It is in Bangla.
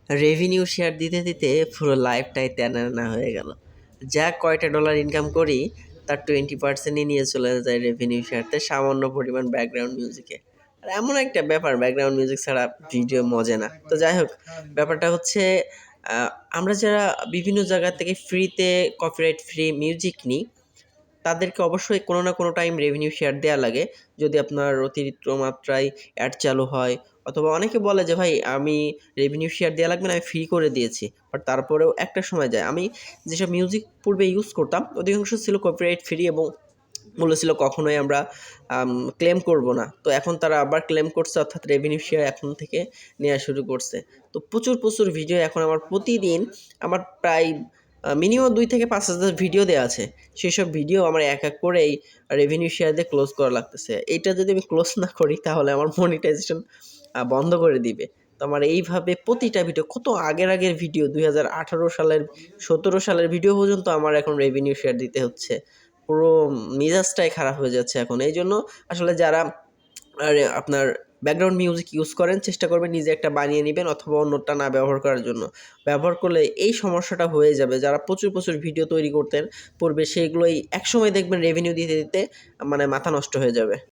রেভিনিউ শেয়ার দিতে দিতে পুরো লাইফটাই তেনা হয়ে গেল। যা কয়টা ডলার ইনকাম করি তার 20%ই নিয়ে চলে যায় রেভিনিউ শেয়ারতে, সামান্য পরিমাণ ব্যাকগ্রাউন্ড মিউজিকে। আর এমন একটা ব্যাপার, ব্যাকগ্রাউন্ড মিউজিক ছাড়া ভিডিও মজে না। তো যাই হোক, ব্যাপারটা হচ্ছে আমরা যারা বিভিন্ন জায়গা থেকে ফ্রিতে কপিরাইট ফ্রি মিউজিক নিই, তাদেরকে অবশ্যই কোনো না কোনো টাইম রেভিনিউ শেয়ার দেয়া লাগে। যদি আপনার অতিরিক্ত মাত্রায় অ্যাড চালু হয়, অথবা অনেকে বলে যে ভাই আমি রেভিনিউ শেয়ার দেয়া লাগবে না, আমি ফ্রি করে দিয়েছি। বাট তারপরেও একটা সময় যায়, আমি যেসব মিউজিক পূর্বে ইউজ করতাম অধিকাংশ ছিল কপিরাইট ফ্রি এবং বলেছিল কখনোই আমরা ক্লেম করব না। তো এখন তারা আবার ক্লেম করছে, অর্থাৎ রেভিনিউ শেয়ার এখন থেকে নেওয়া শুরু করছে। তো প্রচুর ভিডিও এখন আমার প্রতিদিন আমার প্রায় মিনিমাম 2 থেকে 5 হাজার ভিডিও দেওয়া আছে। সেসব ভিডিও আমার এক করেই রেভিনিউ শেয়ার দিয়ে ক্লোজ করা লাগতেছে। এইটা যদি আমি ক্লোজ না করি তাহলে আমার মনিটাইজেশন বন্ধ করে দিবে। তো আমার এইভাবে প্রতিটা ভিডিও, কত আগের ভিডিও 2018 সালের 17 সালের ভিডিও পর্যন্ত আমার এখন রেভিনিউ শেয়ার দিতে হচ্ছে। পুরো মেজাজটাই খারাপ হয়ে যাচ্ছে এখন। এইজন্য আসলে যারা আপনার ব্যাকগ্রাউন্ড মিউজিক ইউজ করেন, চেষ্টা করবেন নিজে একটা বানিয়ে নিবেন অথবা অন্যটা না ব্যবহার করার জন্য। ব্যবহার করলে এই সমস্যাটা হয়ে যাবে। যারা প্রচুর ভিডিও তৈরি করতেন পূর্বে, সেইগুলোই একসময় দেখবেন রেভিনিউ দিতে মানে মাথা নষ্ট হয়ে যাবে।